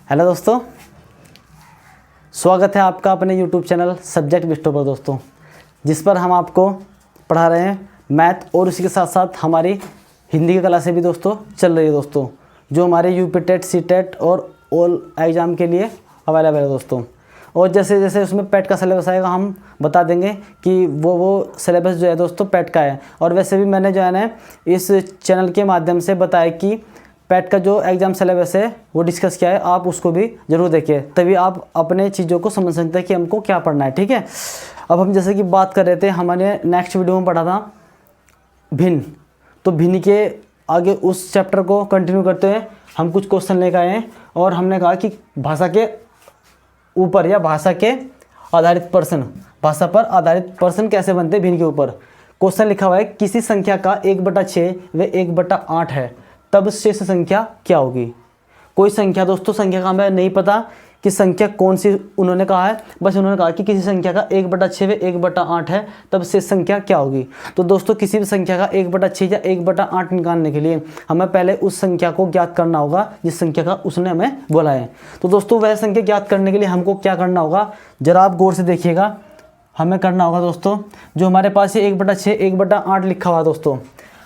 Hello दोस्तों, स्वागत है आपका अपने यूट्यूब चैनल सब्जेक्ट बिस्टो पर दोस्तों, जिस पर हम आपको पढ़ा रहे हैं मैथ और उसी के साथ साथ हमारी हिंदी की क्लासें भी दोस्तों चल रही है दोस्तों, जो हमारे यूपी टेट, सी टेट और ऑल एग्ज़ाम के लिए अवेलेबल है दोस्तों। और जैसे जैसे उसमें पैट का सिलेबस आएगा हम बता देंगे कि वो सिलेबस जो है दोस्तों पैट का है। और वैसे भी मैंने जो है ना इस चैनल के माध्यम से बताया कि पैट का जो एग्ज़ाम सिलेबस है वो डिस्कस किया है, आप उसको भी ज़रूर देखिए, तभी आप अपने चीज़ों को समझ सकते हैं कि हमको क्या पढ़ना है। ठीक है, अब हम जैसे कि बात कर रहे थे, हमने नेक्स्ट वीडियो में पढ़ा था भिन्न, तो भिन्न के आगे उस चैप्टर को कंटिन्यू करते हुए हम कुछ क्वेश्चन लेकर आए हैं। और हमने कहा कि भाषा के ऊपर या भाषा के आधारित प्रश्न, भाषा पर आधारित प्रश्न कैसे बनते हैं भिन्न के ऊपर। क्वेश्चन लिखा हुआ है, किसी संख्या का 1/6 व 1/8 है, तब शेष संख्या क्या होगी। कोई संख्या दोस्तों, संख्या का हमें नहीं पता कि संख्या कौन सी उन्होंने कहा है, बस उन्होंने कहा कि किसी संख्या का 1/6 व 1/8 है, तब शेष संख्या क्या होगी। तो दोस्तों किसी भी संख्या का 1/6 या 1/8 निकालने के लिए हमें पहले उस संख्या को ज्ञात करना होगा जिस संख्या का उसने हमें बोला है। तो दोस्तों वह संख्या ज्ञात करने के लिए हमको क्या करना होगा, जरा आप गौर से देखिएगा। हमें करना होगा दोस्तों, जो हमारे पास ये 1/6 1/8 लिखा हुआ है दोस्तों,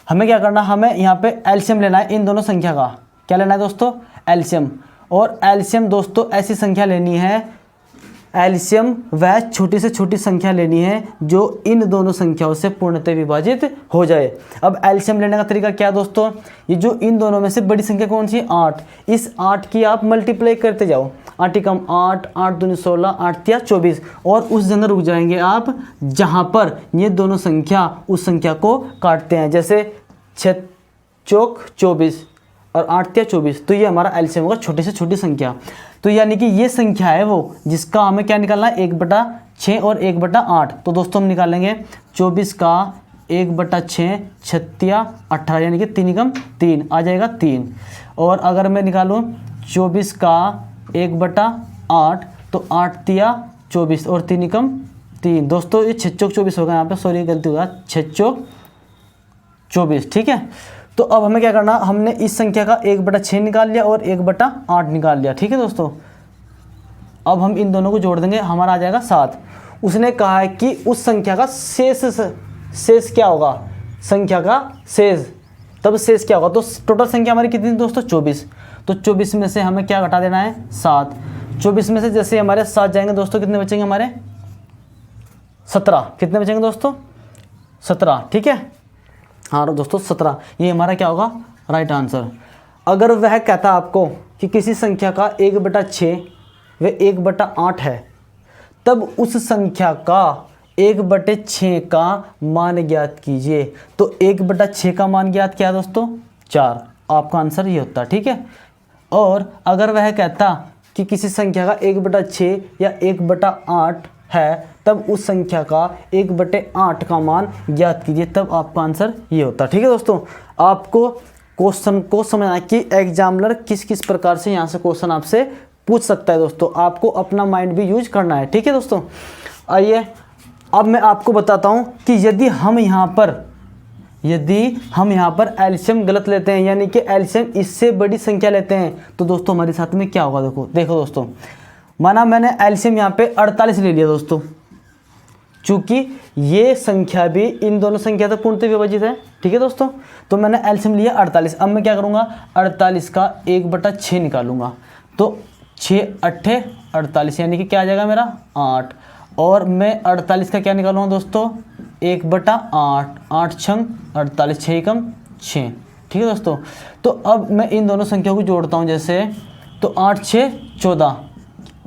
हमें क्या करना है, हमें यहाँ पे एलसीएम लेना है इन दोनों संख्या का। क्या लेना है दोस्तों, एलसीएम। और एलसीएम दोस्तों ऐसी संख्या लेनी है, एलसीएम वह छोटी से छोटी संख्या लेनी है जो इन दोनों संख्याओं से पूर्णतः विभाजित हो जाए। अब एलसीएम लेने का तरीका क्या है दोस्तों, ये जो इन दोनों में से बड़ी संख्या कौन सी है, 8, इस 8 की आप मल्टीप्लाई करते जाओ, 8 कम 8, 8 दूनी 16, 8 या 24, और उस जगह रुक जाएंगे आप जहाँ पर ये दोनों संख्या उस संख्या को काटते हैं। जैसे 6 चौक 24 और 8 या 24, तो ये हमारा एलसीएम होगा, छोटी से छोटी संख्या। तो यानी कि ये संख्या है वो जिसका हमें क्या निकालना है, 1/6 और 1/8। तो दोस्तों हम निकालेंगे 24 का 1/6, 36 18, यानी कि 3 कम 3 आ जाएगा 3। और अगर मैं निकालूँ 24 का 1/8, तो 8 या 24 और 3 कम 3, दोस्तों ये 6 चौक 24 होगा, यहाँ पे सॉरी गलती होगा, 6 चौक 24। ठीक है, तो अब हमें क्या करना, हमने इस संख्या का 1/6 निकाल लिया और 1/8 निकाल लिया। ठीक है दोस्तों, अब हम इन दोनों को जोड़ देंगे, हमारा आ जाएगा 7। उसने कहा है कि उस संख्या का शेष क्या होगा, संख्या का शेष, तब शेष क्या होगा। तो टोटल संख्या हमारी कितनी दोस्तों, 24। तो 24 में से हमें क्या घटा देना है, 7। 24 में से जैसे हमारे 7 जाएंगे दोस्तों, कितने बचेंगे हमारे, 17। कितने बचेंगे दोस्तों, 17। ठीक है, हाँ दोस्तों 17, ये हमारा क्या होगा, राइट आंसर। अगर वह कहता आपको कि किसी संख्या का 1/6 व 1/8 है, तब उस संख्या का 1/6 का मान ज्ञात कीजिए। तो 1/6 का मान ज्ञात क्या है दोस्तों, 4, आपका आंसर ये होता है। ठीक है, और अगर वह कहता कि किसी संख्या का 1/6 या 1/8 है, तब उस संख्या का 1/8 का मान ज्ञात कीजिए, तब आपका आंसर ये होता है। ठीक है दोस्तों, आपको क्वेश्चन को समझना है कि एग्जामिनर किस किस प्रकार से यहाँ से क्वेश्चन आपसे पूछ सकता है दोस्तों, आपको अपना माइंड भी यूज करना है। ठीक है दोस्तों, आइए अब मैं आपको बताता हूँ कि यदि हम यहाँ पर एलसीएम गलत लेते हैं, यानी कि एलसीएम इससे बड़ी संख्या लेते हैं, तो दोस्तों हमारे साथ में क्या होगा। देखो दोस्तों, माना मैंने एलसीएम यहाँ पे 48 ले लिया दोस्तों, चूंकि ये संख्या भी इन दोनों संख्या तक पूर्णतः विभाजित है। ठीक है दोस्तों, तो मैंने एलसीएम लिया 48। अब मैं क्या करूँगा, 48 का 1/6 निकालूंगा, तो 6 8 48, यानी कि क्या आ जाएगा मेरा 8। और मैं 48 का क्या निकालूंगा दोस्तों, 1/8, 8 छंग 48, 6 कम 6। ठीक है दोस्तों, तो अब मैं इन दोनों संख्या को जोड़ता हूँ, जैसे तो 8 6 14,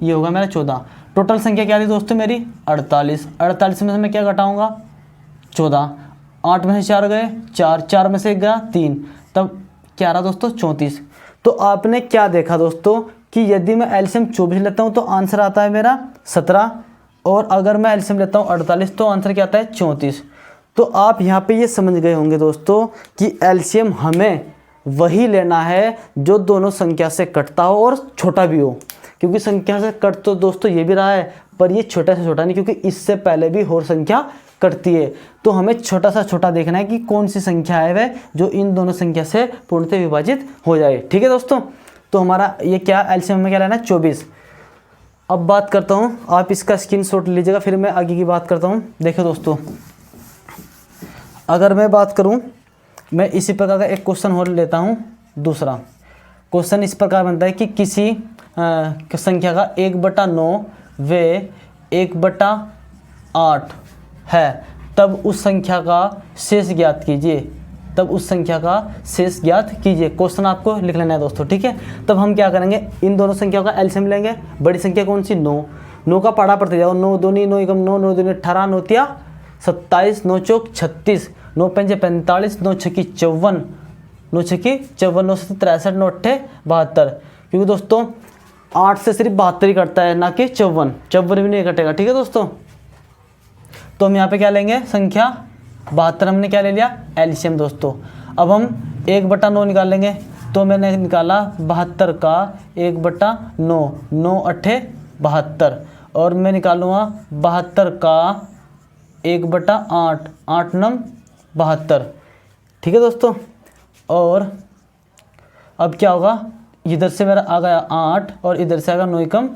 ये होगा मेरा 14। टोटल संख्या क्या थी दोस्तों मेरी, 48। 48 में से मैं क्या घटाऊंगा, 14। 8 में से 4 गए 4, 4 में से 1 गया 3, तब क्या रहा दोस्तों, 34। तो आपने क्या देखा दोस्तों कि यदि मैं एलसीएम 24 लेता हूँ तो आंसर आता है मेरा 17, और अगर मैं एलसीएम लेता हूँ 48 तो आंसर क्या आता है 34। तो आप यहाँ पे ये समझ गए होंगे दोस्तों कि एलसीएम हमें वही लेना है जो दोनों संख्या से कटता हो और छोटा भी हो, क्योंकि संख्या से कट तो दोस्तों ये भी रहा है, पर ये छोटा से छोटा नहीं, क्योंकि इससे पहले भी और संख्या कटती है। तो हमें छोटा सा छोटा देखना है कि कौन सी संख्या है वह जो इन दोनों संख्या से पूर्णतः विभाजित हो जाए। ठीक है दोस्तों, तो हमारा ये क्या एलसीएम में क्या लेना है 24। अब बात करता हूँ, आप इसका स्क्रीनशॉट लीजिएगा, फिर मैं आगे की बात करता हूँ। देखो दोस्तों, अगर मैं बात करूँ, मैं इसी प्रकार का एक क्वेश्चन और लेता हूँ। दूसरा क्वेश्चन इस प्रकार बनता है कि किसी संख्या का 1/9 व 1/8 है, तब उस संख्या का शेष ज्ञात कीजिए। तब उस संख्या का शेष ज्ञात कीजिए। क्वेश्चन आपको लिख लेना है दोस्तों, ठीक है। तब हम क्या करेंगे, इन दोनों संख्याओं का एलसीएम लेंगे। बड़ी संख्या कौन सी, 9। 9 का पढ़ा पड़ते जाओ, 9 दूनी 9 एकम 9, 9 दूनी 18, 9 तिया 27, 9 चौक 36, 9 पंजे 45, 9 छक्की 54, 9 छक्की 54, 9 7 63, 9 8 72। क्योंकि दोस्तों 8 से सिर्फ 72 ही कटता है, ना कि 54। 54 भी नहीं कटेगा, ठीक है दोस्तों। तो हम यहाँ पे क्या लेंगे, संख्या 72 हमने क्या ले लिया, एलसीएम दोस्तों। अब हम 1/9 निकाल लेंगे। तो मैंने निकाला 72 का 1/9, 9 8 72, और मैं निकालूंगा 72 का 1/8, 8 9 72, ठीक है दोस्तों। और अब क्या होगा, इधर से मेरा आ गया 8 और इधर से आएगा 9 एकम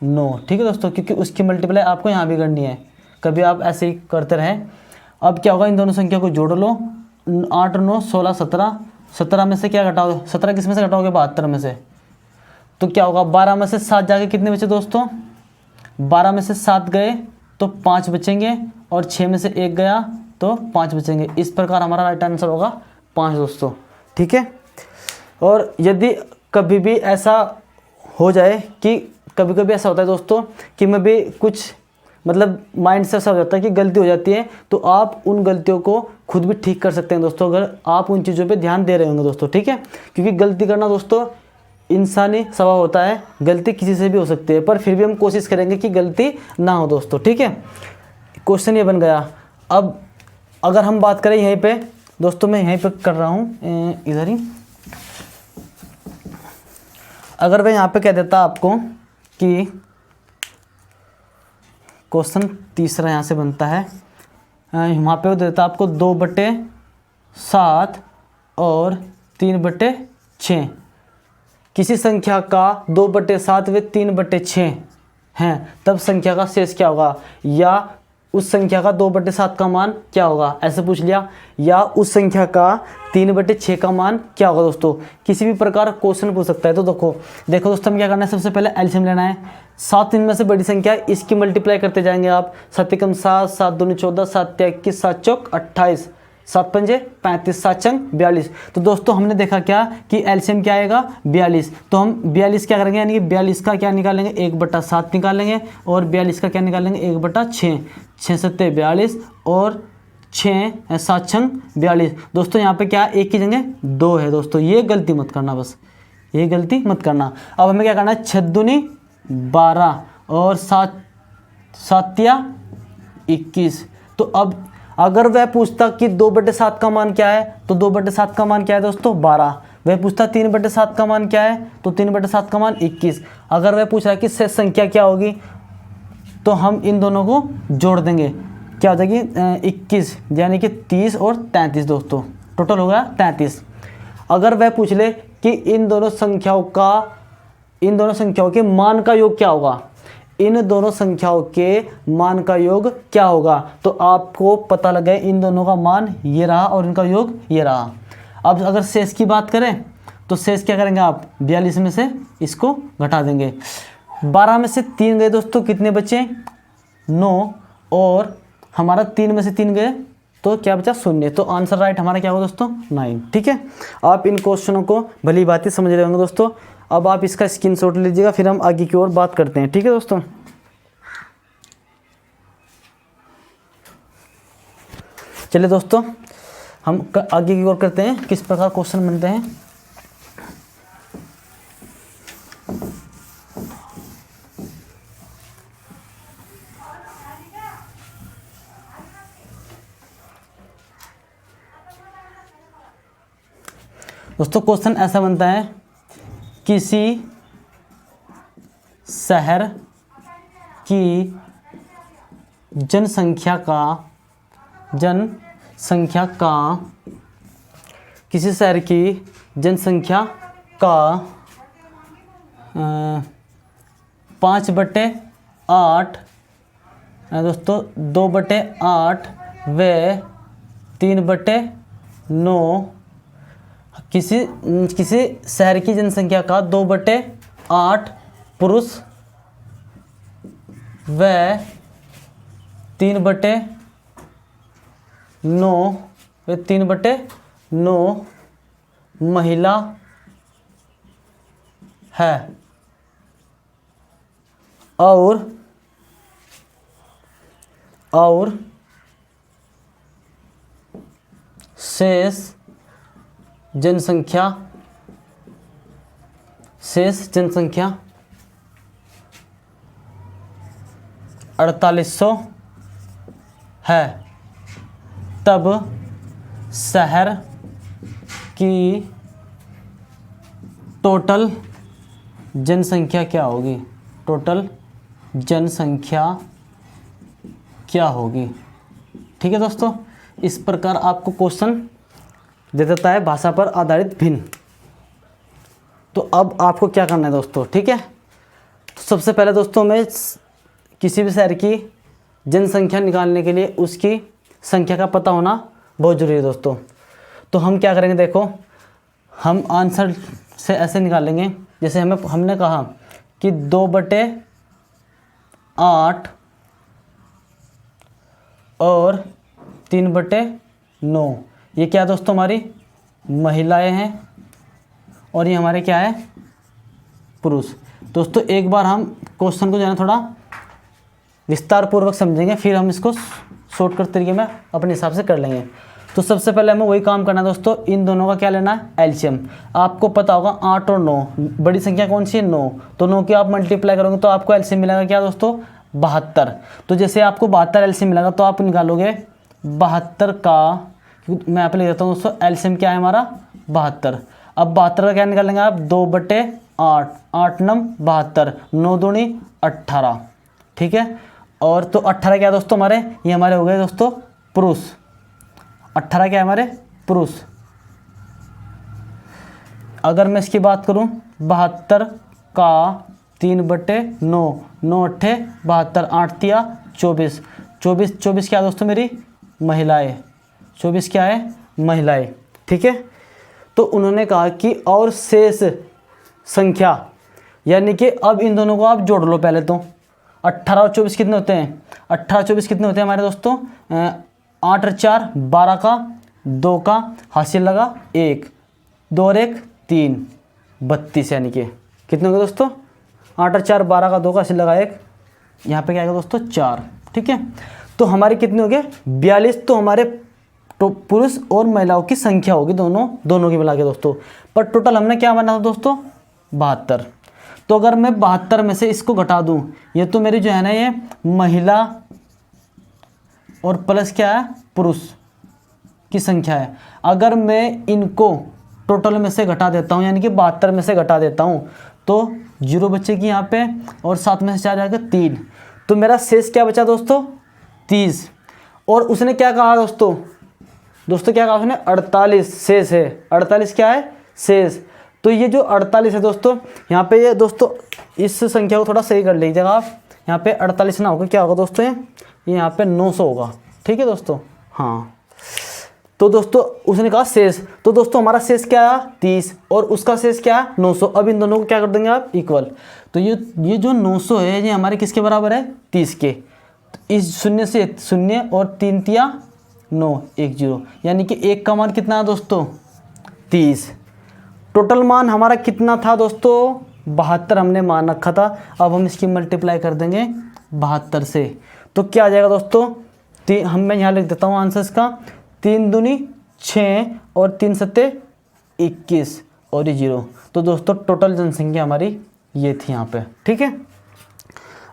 9, ठीक है दोस्तों, क्योंकि उसकी मल्टीप्लाई आपको यहाँ भी करनी है। कभी आप ऐसे ही करते रहें। अब क्या होगा, इन दोनों संख्या को जोड़ लो, 8 9 16 17, 17 में से क्या घटाओगे, 17 किस में से घटाओगे, 72 में से। तो क्या होगा, 12 में से 7 जाके कितने बचे दोस्तों, 12 में से 7 गए तो 5 बचेंगे, और 6 में से 1 गया तो 5 बचेंगे। इस प्रकार हमारा राइट आंसर होगा 5 दोस्तों, ठीक है। और यदि कभी भी ऐसा हो जाए कि कभी कभी ऐसा होता है दोस्तों कि मैं भी कुछ मतलब माइंड से ऐसा हो जाता है कि गलती हो जाती है, तो आप उन गलतियों को खुद भी ठीक कर सकते हैं दोस्तों, अगर आप उन चीज़ों पे ध्यान दे रहे होंगे दोस्तों, ठीक है। क्योंकि गलती करना दोस्तों इंसानी स्वभाव होता है, गलती किसी से भी हो सकती है, पर फिर भी हम कोशिश करेंगे कि गलती ना हो दोस्तों, ठीक है। क्वेश्चन ये बन गया। अब अगर हम बात करें यहीं पे दोस्तों, मैं यहीं पे कर रहा हूँ इधर ही। अगर मैं यहाँ पे कह देता आपको कि क्वेश्चन तीसरा यहाँ से बनता है, वहाँ पे वो देता आपको 2/7 और 3/6। किसी संख्या का 2/7 व 3/6 हैं, तब संख्या का शेष क्या होगा, या उस संख्या का 2/7 का मान क्या होगा, ऐसे पूछ लिया, या उस संख्या का 3/6 का मान क्या होगा दोस्तों। किसी भी प्रकार क्वेश्चन पूछ सकता है। तो देखो दोस्तों, हम क्या करना है, सबसे पहले एलसीएम लेना है। 7 इनमें से बड़ी संख्या है, इसकी मल्टीप्लाई करते जाएंगे आप। 7 एकम 7, 7 दूनी 14, 7 तिया 21, 7 चौक 28, 7 पंजे 35, 7 चंग 42। तो दोस्तों हमने देखा क्या कि एलसीएम क्या आएगा, 42। तो हम 42 क्या करेंगे, यानी कि 42 का क्या निकालेंगे, 1/7 निकालेंगे, और 42 का क्या निकालेंगे, 1/6। 6 7 42 और 6 7 छंग 42। दोस्तों यहाँ पे क्या एक की जगह 2 है दोस्तों, ये गलती मत करना, बस ये गलती मत करना। अब हमें क्या करना है, 6 दूनी 12 और 7 तिया 21। तो अब अगर वह पूछता कि 2/7 का मान क्या है, तो 2/7 का मान क्या है दोस्तों, 12। वह पूछता 3/7 का मान क्या है, तो 3/7 का मान 21। अगर वह पूछ रहा है कि शेष संख्या क्या होगी, तो हम इन दोनों को जोड़ देंगे, क्या हो जाएगी 21, यानी कि 30 और 33 दोस्तों, टोटल हो गया 33। अगर वह पूछ ले कि इन दोनों संख्याओं के मान का योग क्या होगा, इन दोनों संख्याओं के मान का योग क्या होगा, तो आपको पता लगे इन दोनों का मान ये रहा और इनका योग ये रहा। अब अगर शेष की बात करें, तो शेष क्या करेंगे आप, 42 में से इसको घटा देंगे। 12 में से 3 गए दोस्तों, कितने बचे, 9, और हमारा 3 में से 3 गए तो क्या बचा, 0। तो आंसर राइट हमारा क्या होगा दोस्तों, 9, ठीक है। आप इन क्वेश्चनों को भली बात समझ रहे होंगे दोस्तों। अब आप इसका स्क्रीनशॉट लीजिएगा, फिर हम आगे की ओर बात करते हैं, ठीक है दोस्तों। चलिए दोस्तों, हम आगे की ओर करते हैं, किस प्रकार क्वेश्चन बनते हैं। दोस्तों क्वेश्चन ऐसा बनता है, किसी शहर की जनसंख्या का 5/8 दोस्तों 2/8 व 3/9 किसी शहर की जनसंख्या का 2/8 पुरुष व 3/9 महिला है और शेष जनसंख्या 4800 है, तब शहर की टोटल जनसंख्या क्या होगी? टोटल जनसंख्या क्या होगी? ठीक है दोस्तों, इस प्रकार आपको क्वेश्चन दे देता है भाषा पर आधारित भिन्न। तो अब आपको क्या करना है दोस्तों, ठीक है। तो सबसे पहले दोस्तों मैं किसी भी शहर की जनसंख्या निकालने के लिए उसकी संख्या का पता होना बहुत ज़रूरी है दोस्तों। तो हम क्या करेंगे, देखो हम आंसर से ऐसे निकालेंगे, जैसे हमने कहा कि 2/8 और 3/9 ये क्या दोस्तों हमारी महिलाएं हैं और ये हमारे क्या है पुरुष। दोस्तों एक बार हम क्वेश्चन को जो है थोड़ा विस्तार पूर्वक समझेंगे, फिर हम इसको शॉर्टकट तरीके में अपने हिसाब से कर लेंगे। तो सबसे पहले हमें वही काम करना है दोस्तों, इन दोनों का क्या लेना है एलसीएम। आपको पता होगा 8 और 9 बड़ी संख्या कौन सी है 9, तो 9 की आप मल्टीप्लाई करोगे तो आपको एलसीएम मिलेगा क्या दोस्तों 72। तो जैसे आपको 72 एलसीएम मिलेगा तो आप निकालोगे 72 का, मैं यहाँ पे लिख देता हूँ दोस्तों, एलसीएम क्या है हमारा 72। अब 72 का क्या निकालेंगे आप 2/8, 8 9 72, 9 दूनी 18, ठीक है। और तो 18 क्या है दोस्तों हमारे, ये हमारे हो गए दोस्तों पुरुष। 18 क्या है हमारे पुरुष। अगर मैं इसकी बात करूं 72 का 3/9, 9 8 72, 8 तिया 24, 24 क्या है दोस्तों मेरी महिलाएं, 24 क्या है महिलाएं, ठीक है। तो उन्होंने कहा कि और शेष संख्या, यानी कि अब इन दोनों को आप जोड़ लो पहले तो। 18 और 24 कितने होते हैं, 18 24 कितने होते हैं हमारे दोस्तों 8 और 4 12 का, 2 का हासिल लगा 1, 2 और 1 3, 32, यानी कि कितने हो गए दोस्तों 8 और 4 12 का, 2 का हासिल लगा 1, यहाँ पे क्या आएगा दोस्तों 4, ठीक है। तो हमारे कितने हो गए 42। तो हमारे पुरुष और महिलाओं की संख्या होगी दोनों की मिला के दोस्तों। पर टोटल हमने क्या बना था दोस्तों 72। तो अगर मैं 72 में से इसको घटा दूं, ये तो मेरी जो है ना ये महिला और प्लस क्या है पुरुष की संख्या है। अगर मैं इनको टोटल में से घटा देता हूं, यानी कि 72 में से घटा देता हूं, तो 0 बचेगी यहाँ पे और 7 में से 4 जाएगा 3। तो मेरा शेष क्या बचा दोस्तों 30। और उसने क्या कहा दोस्तों क्या कहा उसने 48 शेष है। 48 क्या है शेष। तो ये जो 48 है दोस्तों, यहाँ पे ये दोस्तों इस संख्या को थोड़ा सही कर लीजिएगा आप। यहाँ पे 48 ना होगा, क्या होगा दोस्तों ये यहाँ पे 900 होगा, ठीक है दोस्तों। हाँ तो दोस्तों उसने कहा शेष, तो दोस्तों हमारा शेष क्या है 30 और उसका शेष क्या है 900। अब इन दोनों को क्या कर देंगे आप इक्वल। तो ये जो 900 है ये हमारे किसके बराबर है 30 के। तो इस 0 से 0 और 3 तिया 9 1 0, यानी कि 1 का मान कितना है दोस्तों 30। टोटल मान हमारा कितना था दोस्तों 72 हमने मान रखा था। अब हम इसकी मल्टीप्लाई कर देंगे 72 से, तो क्या आ जाएगा दोस्तों मैं यहाँ लिख देता हूँ आंसर इसका 3 दूनी 6 और 3 सत्ते 21 और ये 0। तो दोस्तों टोटल जनसंख्या हमारी ये थी यहाँ पे, ठीक है।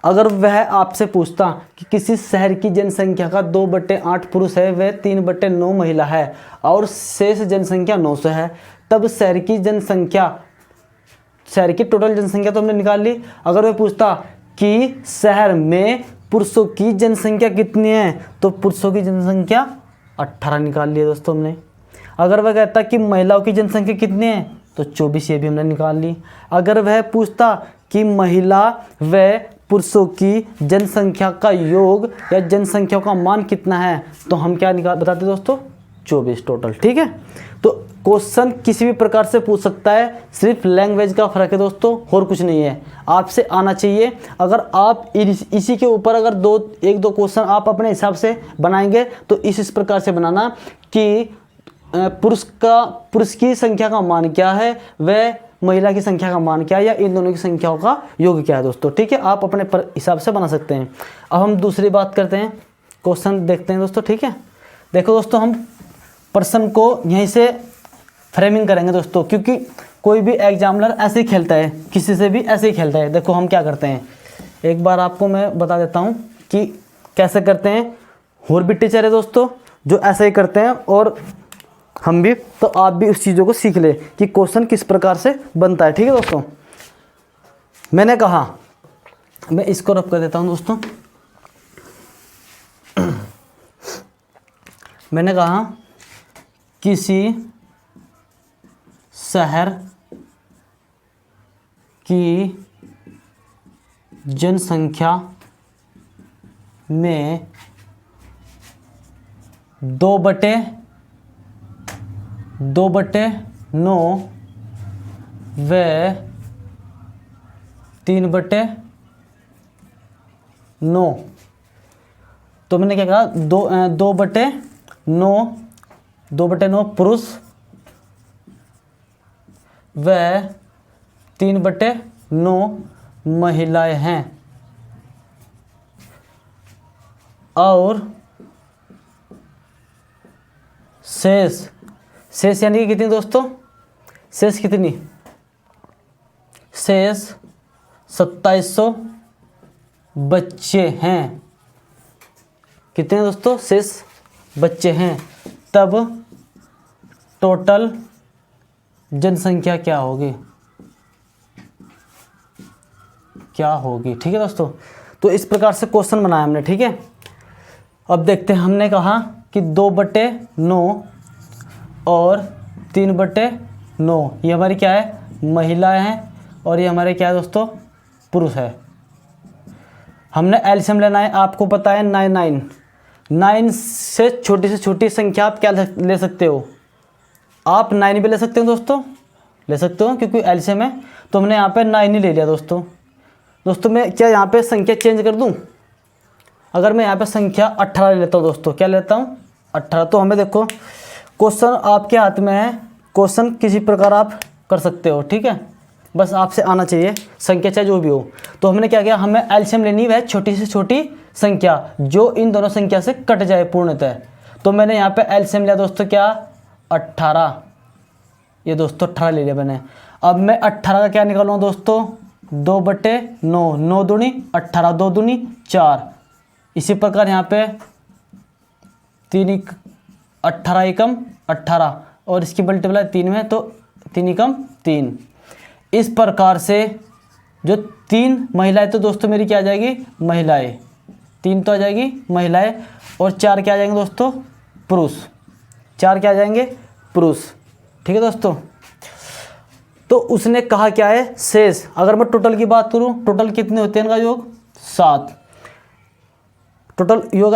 अगर वह आपसे पूछता कि किसी शहर की जनसंख्या का 2/8 पुरुष है व 3/9 महिला है और शेष जनसंख्या 900 है, तब शहर की टोटल जनसंख्या तो हमने निकाल ली। अगर वह पूछता कि शहर में पुरुषों की जनसंख्या कितनी है, तो पुरुषों की जनसंख्या 18 निकाल लिया दोस्तों हमने। अगर वह कहता कि महिलाओं की जनसंख्या कितनी है तो 24 ये भी हमने निकाल ली। अगर वह पूछता कि महिला व पुरुषों की जनसंख्या का योग या जनसंख्या का मान कितना है, तो हम क्या निकाल बताते दोस्तों, 24 टोटल। ठीक है, तो क्वेश्चन किसी भी प्रकार से पूछ सकता है, सिर्फ लैंग्वेज का फर्क है दोस्तों, और कुछ नहीं है। आपसे आना चाहिए। अगर आप इसी के ऊपर अगर एक दो क्वेश्चन आप अपने हिसाब से बनाएंगे तो इस प्रकार से बनाना कि पुरुष की संख्या का मान क्या है, वह महिला की संख्या का मान क्या है, या इन दोनों की संख्याओं का योग क्या है दोस्तों। ठीक है, आप अपने हिसाब से बना सकते हैं। अब हम दूसरी बात करते हैं, क्वेश्चन देखते हैं दोस्तों। ठीक है, देखो दोस्तों, हम प्रश्न को यहीं से फ्रेमिंग करेंगे दोस्तों, क्योंकि कोई भी एग्जामिनर ऐसे ही खेलता है, किसी से भी ऐसे ही खेलता है। देखो हम क्या करते हैं, एक बार आपको मैं बता देता हूँ कि कैसे करते हैं। और भी टीचर है दोस्तों जो ऐसे ही करते हैं, और हम भी, तो आप भी उस चीज़ों को सीख ले कि क्वेश्चन किस प्रकार से बनता है। ठीक है दोस्तों, मैंने कहा, मैं इसको रब कर देता हूँ दोस्तों। मैंने कहा किसी शहर की जनसंख्या में 2/9 व 3/9, तो मैंने क्या कहा, 2/9 पुरुष व 3/9 महिलाएं हैं, और शेष यानी कि कितनी दोस्तों, शेष कितनी, शेष 2700 बच्चे हैं। कितने दोस्तों, शेष बच्चे हैं। तब टोटल जनसंख्या क्या होगी, ठीक है दोस्तों। तो इस प्रकार से क्वेश्चन बनाया हमने। ठीक है, अब देखते हैं, हमने कहा कि 2/9 और 3/9 ये हमारी क्या है, महिलाएं हैं, और ये हमारे क्या है दोस्तों, पुरुष है। हमने एलसीएम लेना है, आपको पता है 9 से छोटी संख्या आप क्या ले सकते हो, आप 9 भी ले सकते हो दोस्तों, ले सकते हो, क्योंकि एलसीएम है। तो हमने यहाँ पे 9 ही ले लिया दोस्तों। मैं क्या यहाँ पे संख्या चेंज कर दूँ, अगर मैं यहाँ पे संख्या 18 ले लेता हूँ दोस्तों, क्या लेता हूँ, 18। तो हमें देखो, क्वेश्चन आपके हाथ में है, क्वेश्चन किसी प्रकार आप कर सकते हो। ठीक है, बस आपसे आना चाहिए, संख्या चाहे जो भी हो। तो हमने क्या किया, हमें एलसीएम लेनी है छोटी से छोटी संख्या जो इन दोनों संख्या से कट जाए पूर्णतः। तो मैंने यहाँ पे एलसीएम लिया दोस्तों, क्या, 18, ये दोस्तों 18 ले लिया मैंने। अब मैं 18 का क्या निकालूंगा दोस्तों, 2/9, 9 दूनी 18, 2 दूनी 4। इसी प्रकार यहाँ पे 18 एकम 18, और इसकी मल्टीप्लाई 3 में, तो 3 एकम 3। इस प्रकार से जो 3 महिलाएं, तो दोस्तों मेरी क्या आ जाएगी, महिलाएं, 3 तो आ जाएगी महिलाएं, और 4 क्या आ जाएंगे दोस्तों, पुरुष, 4 क्या आ जाएंगे, पुरुष। ठीक है दोस्तों, तो उसने कहा क्या है, शेष। अगर मैं टोटल की बात करूं, टोटल कितने होते हैं इनका योग, 7, टोटल योग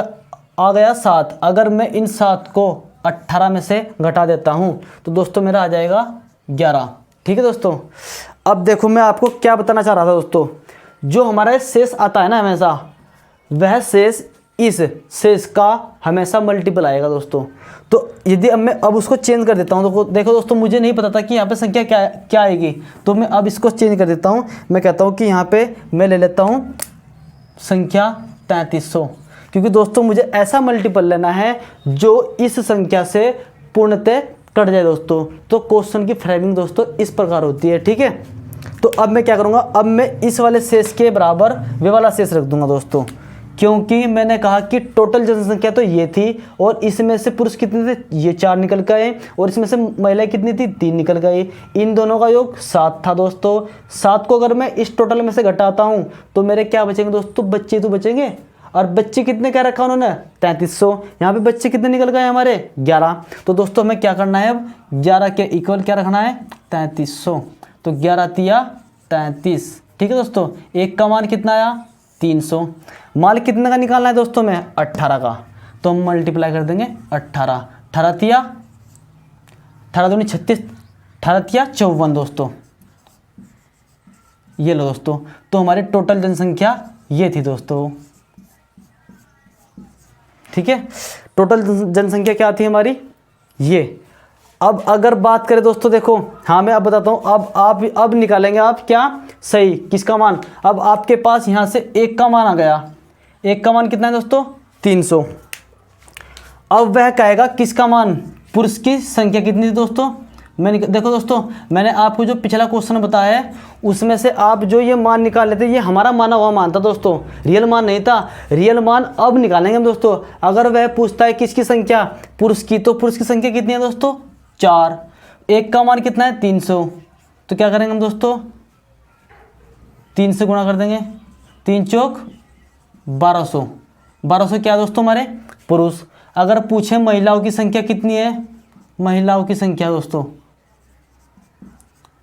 आ गया 7। अगर मैं इन 7 को 18 में से घटा देता हूं तो दोस्तों मेरा आ जाएगा 11। ठीक है दोस्तों, अब देखो मैं आपको क्या बताना चाह रहा था दोस्तों, जो हमारा शेष आता है ना हमेशा, वह शेष इस शेष का हमेशा मल्टीपल आएगा दोस्तों। तो यदि अब मैं उसको चेंज कर देता हूँ, तो देखो दोस्तों, मुझे नहीं पता था कि यहाँ पे संख्या क्या आएगी, तो मैं अब इसको चेंज कर देता हूँ। मैं कहता हूँ कि यहाँ पे मैं ले लेता हूँ संख्या 3300, क्योंकि दोस्तों मुझे ऐसा मल्टीपल लेना है जो इस संख्या से पूर्णतः कट जाए दोस्तों। तो क्वेश्चन की फ्रेमिंग दोस्तों इस प्रकार होती है। ठीक है, तो अब मैं क्या करूँगा, अब मैं इस वाले शेष के बराबर वे वाला शेष रख दूंगा दोस्तों, क्योंकि मैंने कहा कि टोटल जनसंख्या तो ये थी, और इसमें से पुरुष कितने थे, ये 4 निकल गए, और इसमें से महिलाएं कितनी थी, 3 निकल गई। इन दोनों का योग 7 था दोस्तों। 7 को अगर मैं इस टोटल में से घटाता हूँ तो मेरे क्या बचेंगे दोस्तों, बच्चे तो बचेंगे। और बच्चे कितने क्या रखा उन्होंने, 3300। यहाँ पे बच्चे कितने निकल गए हमारे, 11। तो दोस्तों हमें क्या करना है, अब 11 के इक्वल क्या रखना है, 3300, तो 11 तिया 33। ठीक है दोस्तों, एक का मान कितना आया 300। माल कितने का निकालना है दोस्तों में 18 का, तो हम मल्टीप्लाई कर देंगे 18, 18 तिया 18 दूनी 36, 18 तिया 54 दोस्तों। ये लो दोस्तों, तो हमारी टोटल जनसंख्या ये थी दोस्तों। ठीक है, टोटल जनसंख्या क्या थी हमारी ये। अब अगर बात करें दोस्तों, देखो हाँ मैं अब बताता हूँ, अब निकालेंगे आप क्या सही किसका मान। अब आपके पास यहाँ से एक का मान आ गया, एक का मान कितना है दोस्तों 300। अब वह कहेगा किसका मान, पुरुष की संख्या कितनी थी दोस्तों। देखो दोस्तों, मैंने आपको जो पिछला क्वेश्चन बताया है उसमें से आप जो ये मान निकाल लेते, ये हमारा माना हुआ मान था दोस्तों, रियल मान नहीं था। रियल मान अब निकालेंगे हम दोस्तों। अगर वह पूछता है किसकी संख्या, पुरुष की, तो पुरुष की संख्या कितनी है दोस्तों 4, एक का मान कितना है 300, तो क्या करेंगे हम दोस्तों 3 से गुणा कर देंगे, 3 चौक 1200, 1200 क्या दोस्तों हमारे पुरुष। अगर पूछे महिलाओं की संख्या कितनी है, महिलाओं की संख्या दोस्तों,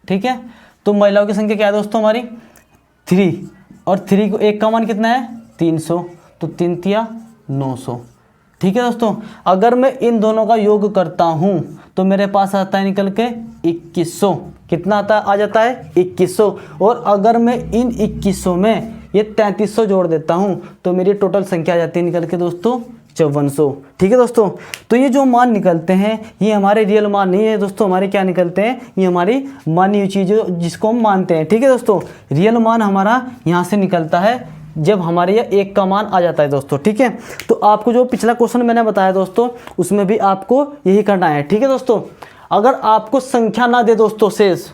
ठीक है, तो महिलाओं की संख्या क्या है दोस्तों हमारी 3, और 3 को एक का मान कितना है 300, तो 3 तिया 900। ठीक है दोस्तों, अगर मैं इन दोनों का योग करता हूं तो मेरे पास आता है निकल के 2100। कितना आ जाता है 2100। और अगर मैं इन 2100 में ये 3300 जोड़ देता हूं तो मेरी टोटल संख्या आ जाती है निकल के दोस्तों 5400। ठीक है दोस्तों, तो ये जो मान निकलते हैं ये हमारे रियल मान नहीं है दोस्तों, हमारे क्या निकलते हैं, ये हमारी मानी हुई चीज़ जिसको हम मानते हैं। ठीक है दोस्तों, रियल मान हमारा यहाँ से निकलता है जब हमारे यह एक का मान आ जाता है दोस्तों। ठीक है, तो आपको जो पिछला क्वेश्चन मैंने बताया दोस्तों उसमें भी आपको यही करना है। ठीक है दोस्तों, अगर आपको संख्या ना दे दोस्तों शेष,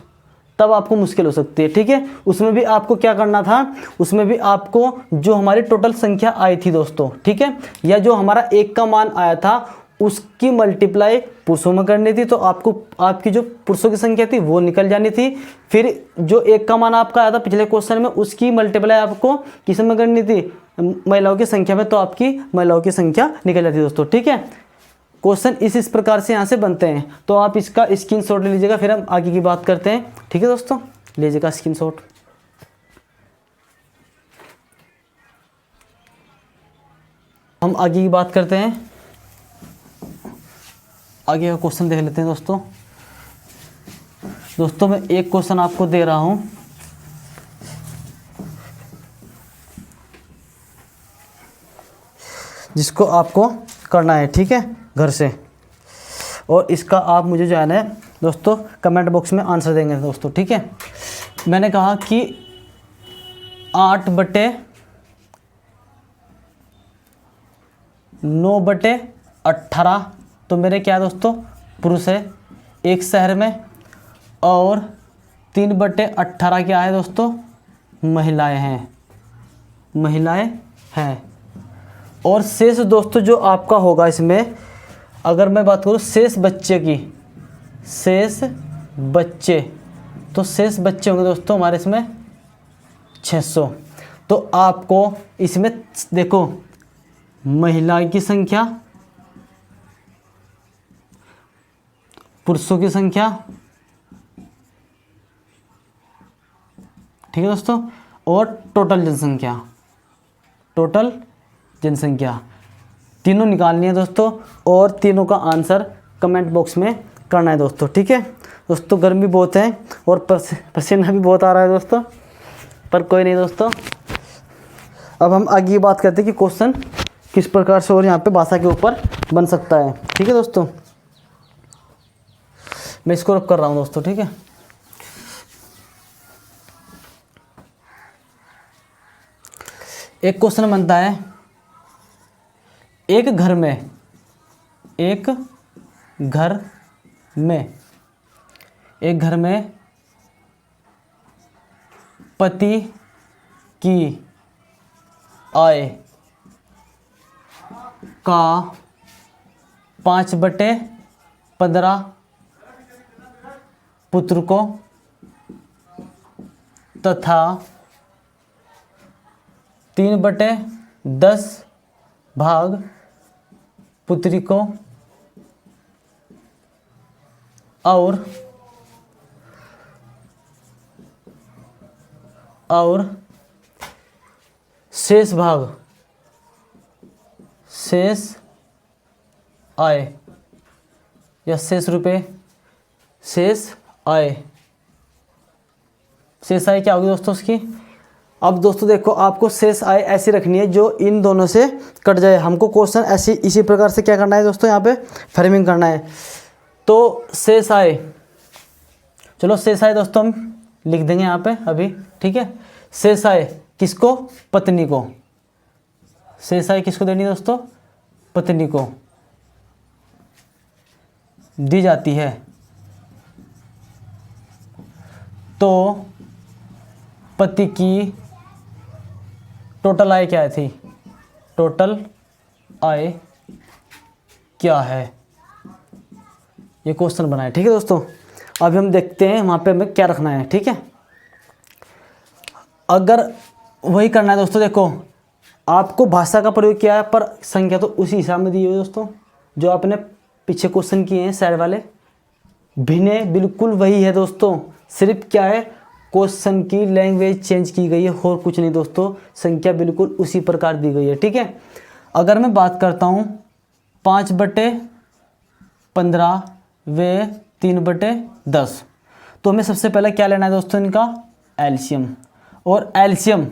तब आपको मुश्किल हो सकती है। ठीक है, उसमें भी आपको क्या करना था, उसमें भी आपको जो हमारी टोटल संख्या आई थी दोस्तों, ठीक है, या जो हमारा एक का मान आया था उसकी मल्टीप्लाई पुरुषों में करनी थी, तो आपको आपकी जो पुरुषों की संख्या थी वो निकल जानी थी। फिर जो एक का मान आपका आया था पिछले क्वेश्चन में उसकी मल्टीप्लाई आपको किस में करनी थी, महिलाओं की संख्या में, तो आपकी महिलाओं की संख्या निकल जाती दोस्तों। ठीक है, क्वेश्चन इस प्रकार से यहाँ से बनते हैं, तो आप इसका स्क्रीनशॉट ले लीजिएगा, फिर हम आगे की बात करते हैं। ठीक है दोस्तों, लीजिएगा स्क्रीनशॉट। हम आगे की बात करते हैं, आगे का क्वेश्चन देख लेते हैं दोस्तों। दोस्तों मैं एक क्वेश्चन आपको दे रहा हूँ, जिसको आपको करना है, ठीक है, घर से, और इसका आप मुझे जो है ना दोस्तों कमेंट बॉक्स में आंसर देंगे दोस्तों। ठीक है, मैंने कहा कि 8/9/18, तो मेरे क्या दोस्तों पुरुष है एक शहर में, और 3/18 क्या है दोस्तों महिलाएं हैं, महिलाएं हैं। और शेष दोस्तों जो आपका होगा इसमें, अगर मैं बात करूँ शेष बच्चे की, शेष बच्चे, तो शेष बच्चे होंगे दोस्तों हमारे इसमें 600। तो आपको इसमें देखो महिला की संख्या, पुरुषों की संख्या, ठीक है दोस्तों, और टोटल जनसंख्या, टोटल जनसंख्या तीनों निकालनी है दोस्तों, और तीनों का आंसर कमेंट बॉक्स में करना है दोस्तों। ठीक है दोस्तों, गर्मी बहुत है और पसीना भी बहुत आ रहा है दोस्तों, पर कोई नहीं दोस्तों। अब हम आगे बात करते हैं कि क्वेश्चन किस प्रकार से और यहाँ पे भाषा के ऊपर बन सकता है। ठीक है दोस्तों, मैं इसको रब कर रहा हूँ दोस्तों। ठीक है, एक क्वेश्चन बनता है, एक घर में पति की आय का 5/15 पुत्र को तथा 3/10 भाग पुत्री को और और शेष भाग शेष आय या शेष रुपये शेष आय। शेष आय क्या होगी दोस्तों उसकी? अब दोस्तों देखो, आपको शेष आय ऐसी रखनी है जो इन दोनों से कट जाए। हमको क्वेश्चन ऐसी इसी प्रकार से क्या करना है दोस्तों, यहाँ पे फ्रेमिंग करना है। तो शेष आय, चलो शेष आय दोस्तों हम लिख देंगे यहाँ पे अभी, ठीक है। शेष आय किसको? पत्नी को। शेष आय किसको देनी है दोस्तों? पत्नी को दी जाती है। तो पति की टोटल आय क्या थी? टोटल आय क्या है? ये क्वेश्चन बनाए, ठीक है दोस्तों। अभी हम देखते हैं वहाँ पे हमें क्या रखना है, ठीक है। अगर वही करना है दोस्तों, देखो आपको भाषा का प्रयोग किया है पर संख्या तो उसी हिसाब में दी हुई है दोस्तों, जो आपने पीछे क्वेश्चन किए हैं साइड वाले। भिन्न बिल्कुल वही है दोस्तों, सिर्फ क्या है, क्वेश्चन की लैंग्वेज चेंज की गई है और कुछ नहीं दोस्तों। संख्या बिल्कुल उसी प्रकार दी गई है, ठीक है। अगर मैं बात करता हूँ 5/15 व 3/10, तो हमें सबसे पहले क्या लेना है दोस्तों? इनका एलसीएम। और एलसीएम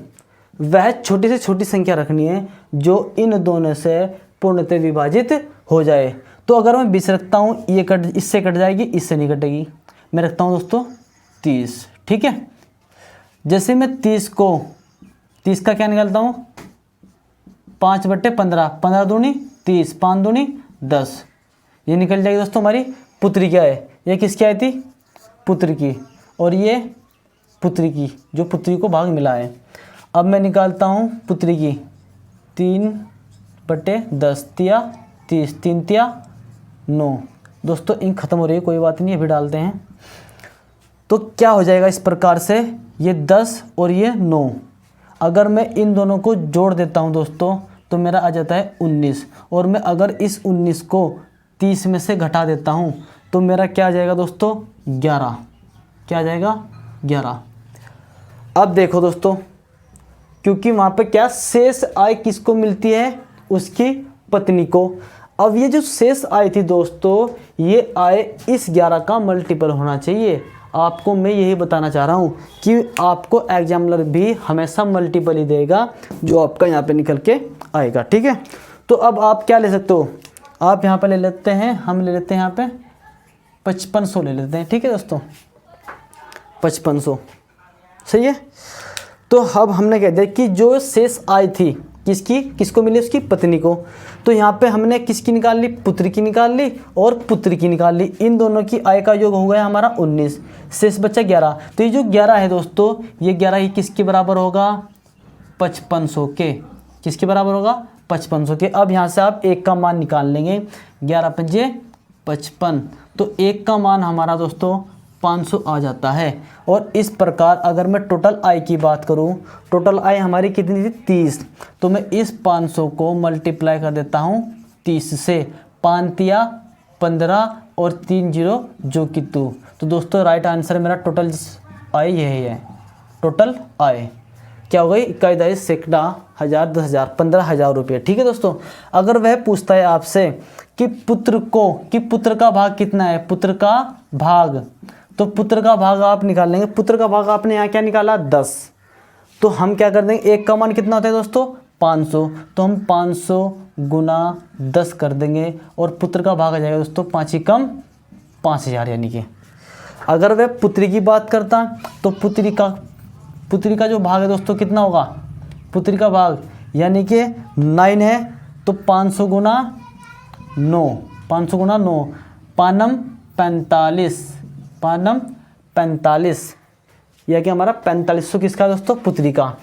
वह छोटी से छोटी संख्या रखनी है जो इन दोनों से पूर्णतः विभाजित हो जाए। तो अगर मैं 20 रखता हूँ, ये इससे कट जाएगी, इससे नहीं कटेगी। मैं रखता हूँ दोस्तों 30, ठीक है। जैसे मैं 30 का क्या निकालता हूँ? 5/15, 15 दूनी 30, 5 दूनी 10, ये निकल जाएगी दोस्तों हमारी पुत्री क्या है। ये किसकी आई थी? पुत्र की। और ये पुत्री की, जो पुत्री को भाग मिला है। अब मैं निकालता हूँ पुत्री की 3/10, तिया 30, 3 तिया 9। दोस्तों इंक खत्म हो रही है, कोई बात नहीं, अभी डालते हैं। तो क्या हो जाएगा इस प्रकार से, ये 10 और ये 9। अगर मैं इन दोनों को जोड़ देता हूँ दोस्तों, तो मेरा आ जाता है 19। और मैं अगर इस 19 को 30 में से घटा देता हूँ, तो मेरा क्या आ जाएगा दोस्तों? 11। क्या आ जाएगा? 11। अब देखो दोस्तों, क्योंकि वहाँ पे क्या शेष आय किसको मिलती है? उसकी पत्नी को। अब ये जो शेष आय थी दोस्तों, ये आय इस 11 का मल्टीपल होना चाहिए। आपको मैं यही बताना चाह रहा हूँ कि आपको एग्जामिनर भी हमेशा मल्टीपल ही देगा, जो आपका यहाँ पे निकल के आएगा, ठीक है। तो अब आप क्या ले सकते हो? आप यहाँ पे ले लेते हैं, हम ले लेते हैं यहाँ पे 5500 ले लेते हैं, ठीक है दोस्तों। 5500 सही है। तो अब हमने कह दिया कि जो शेष आय थी किसको मिली? उसकी पत्नी को। तो यहाँ पे हमने किसकी निकाल ली? पुत्र की निकाल ली और पुत्र की निकाल ली। इन दोनों की आय का योग हो गया हमारा 19, शेष बचा 11। तो ये जो 11 है दोस्तों, ये 11 ही किसके बराबर होगा? 5500 के। किसके बराबर होगा? 5500 के। अब यहाँ से आप 1 का मान निकाल लेंगे, 11 पंजे 55। तो 1 का मान हमारा दोस्तों 500 आ जाता है। और इस प्रकार अगर मैं टोटल आय की बात करूं, टोटल आय हमारी कितनी थी? 30। तो मैं इस 500 को मल्टीप्लाई कर देता हूं 30 से। 5 तिया 15 और 3 0 जो कि 2। तो दोस्तों राइट आंसर मेरा टोटल आय यही है। टोटल आय क्या हो गई? 21 सैकड़ा 1000 10,000 15,000 रुपये, ठीक है दोस्तों। अगर वह पूछता है आपसे कि पुत्र का भाग कितना है? पुत्र का भाग, तो पुत्र का भाग आप निकाल लेंगे। पुत्र का भाग आपने यहाँ क्या निकाला? 10। तो हम क्या कर देंगे? 1 का मान कितना होता है दोस्तों? 500। तो हम 500 गुना 10 कर देंगे और पुत्र का भाग आ जाएगा दोस्तों 5 ही कम 5000। यानी कि अगर वह पुत्री की बात करता तो पुत्री का जो भाग है दोस्तों कितना होगा? पुत्री का भाग यानी कि 9 है, तो 500 गुना 9, 500 गुना 9, पानम 45, पानम 45, यह कि हमारा 4500 किसका दोस्तों? पुत्री का।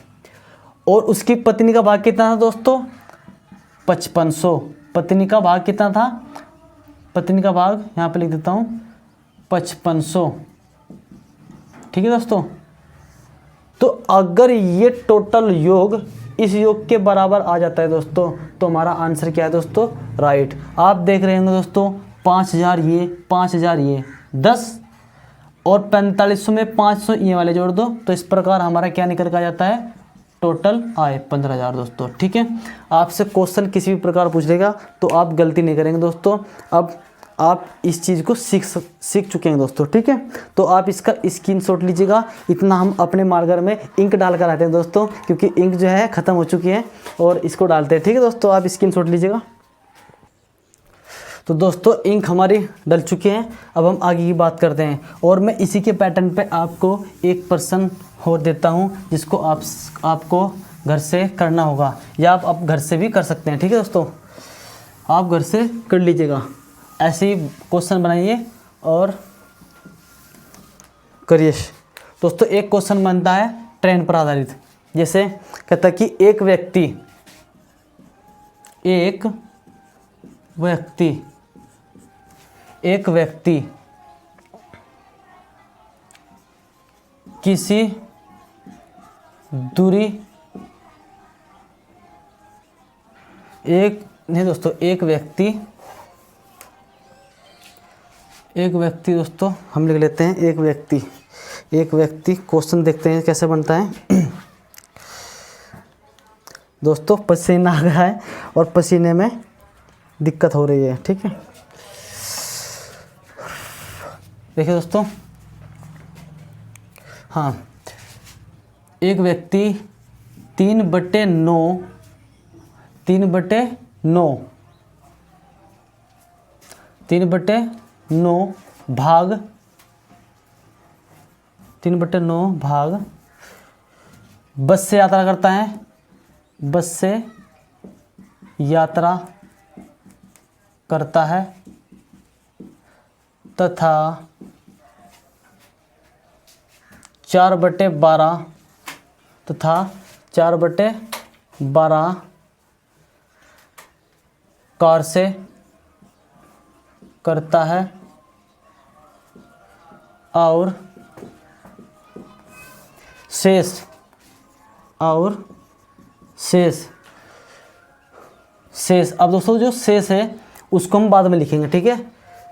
और उसकी पत्नी का भाग कितना था दोस्तों? 5500। पत्नी का भाग कितना था? पत्नी का भाग यहाँ पे लिख देता हूँ 5500, ठीक है दोस्तों। तो अगर ये टोटल योग इस योग के बराबर आ जाता है दोस्तों, तो हमारा आंसर क्या है दोस्तों? राइट। आप देख रहे होंगे दोस्तों 5000 ये 5000 ये 10, और 4500 में 500 ये वाले जोड़ दो, तो इस प्रकार हमारा क्या निकल कर आ जाता है, टोटल आय 15,000 दोस्तों। ठीक है, आपसे क्वेश्चन किसी भी प्रकार पूछ लेगा तो आप गलती नहीं करेंगे दोस्तों। अब आप इस चीज़ को सीख चुके हैं दोस्तों। ठीक है, तो आप इसका स्क्रीनशॉट लीजिएगा। इतना हम अपने मार्कर में इंक डाल कर आते हैं दोस्तों, क्योंकि इंक जो है ख़त्म हो चुकी है और इसको डालते हैं। ठीक है दोस्तों, आप स्क्रीनशॉट लीजिएगा। तो दोस्तों इंक हमारी डल चुकी है, अब हम आगे की बात करते हैं। और मैं इसी के पैटर्न पे आपको एक प्रश्न और देता हूँ, जिसको आपको घर से करना होगा, या आप घर से भी कर सकते हैं। ठीक है दोस्तों, आप घर से कर लीजिएगा, ऐसे ही क्वेश्चन बनाइए और करिए। दोस्तों एक क्वेश्चन बनता है ट्रेन पर आधारित, जैसे कहता है कि एक व्यक्ति किसी दूरी एक व्यक्ति दोस्तों हम लिख लेते हैं एक व्यक्ति क्वेश्चन देखते हैं कैसे बनता है। दोस्तों पसीना आ गया है और पसीने में दिक्कत हो रही है। ठीक है, देखिए दोस्तों, हाँ, एक व्यक्ति 3/9 भाग बस से यात्रा करता है तथा 4/12 कार से करता है और शेष अब दोस्तों जो शेष है उसको हम बाद में लिखेंगे। ठीक है,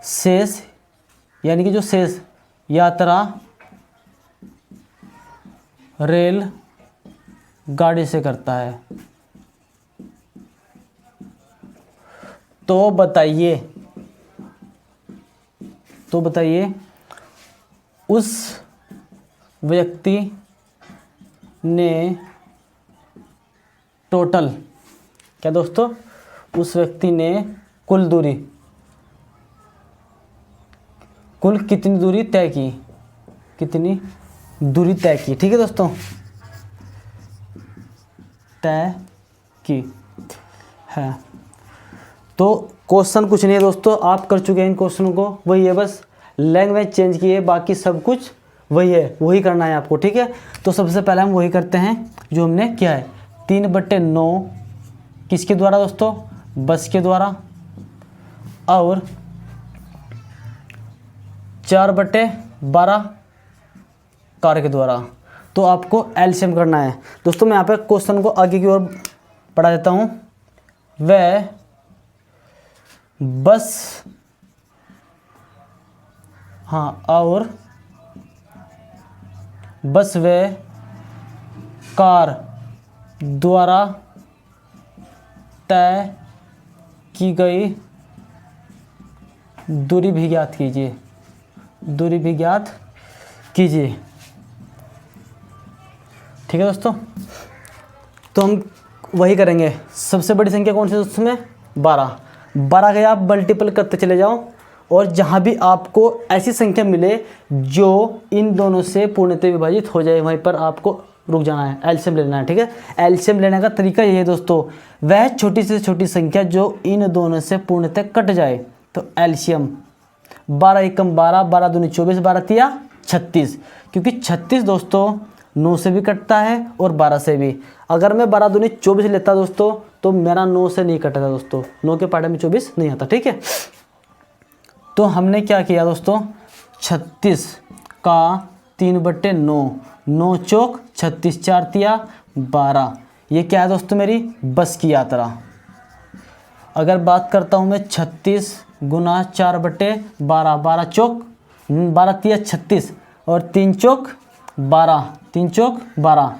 शेष यानी कि जो शेष यात्रा रेल गाड़ी से करता है। तो बताइए उस व्यक्ति ने टोटल क्या दोस्तों, उस व्यक्ति ने कुल कितनी दूरी तय की। ठीक है दोस्तों, तय की है। तो क्वेश्चन कुछ नहीं है दोस्तों, आप कर चुके हैं इन क्वेश्चनों को, वही है, बस लैंग्वेज चेंज की है, बाकी सब कुछ वही है, वही करना है आपको। ठीक है, तो सबसे पहले हम वही करते हैं जो हमने किया है। 3/9 किसके द्वारा दोस्तों, बस के द्वारा, और 4/12 कार के द्वारा। तो आपको एलसीएम करना है दोस्तों। मैं यहाँ पे क्वेश्चन को आगे की ओर बढ़ा देता हूँ। वह बस, हाँ, और बस व कार द्वारा तय की गई दूरी भी ज्ञात कीजिए। ठीक है दोस्तों, तो हम वही करेंगे। सबसे बड़ी संख्या कौन सी है दोस्तों में, 12 के आप मल्टीपल करते चले जाओ, और जहाँ भी आपको ऐसी संख्या मिले जो इन दोनों से पूर्णतः विभाजित हो जाए, वहीं पर आपको रुक जाना है, एलसीएम लेना है। ठीक है, एलसीएम लेने का तरीका ये है दोस्तों, वह छोटी से छोटी संख्या जो इन दोनों से पूर्णतः कट जाए। तो एलसीएम 12 एकम 12, 12 दूनी 24, 12 तिया 36, क्योंकि 36 दोस्तों 9 से भी कटता है और 12 से भी। अगर मैं 12 दूनी 24 लेता दोस्तों तो मेरा 9 से नहीं कटता दोस्तों, 9 के पाटे में 24 नहीं आता। ठीक है, तो हमने क्या किया दोस्तों, 36 का 3/9, 9 चौक 36, 4 तिया 12। ये क्या है दोस्तों, मेरी बस की यात्रा। अगर बात करता हूँ मैं 36 गुना 4/12, 12 चौक 12 तिया 36, और 3 चौक 12, 3 चौक 12,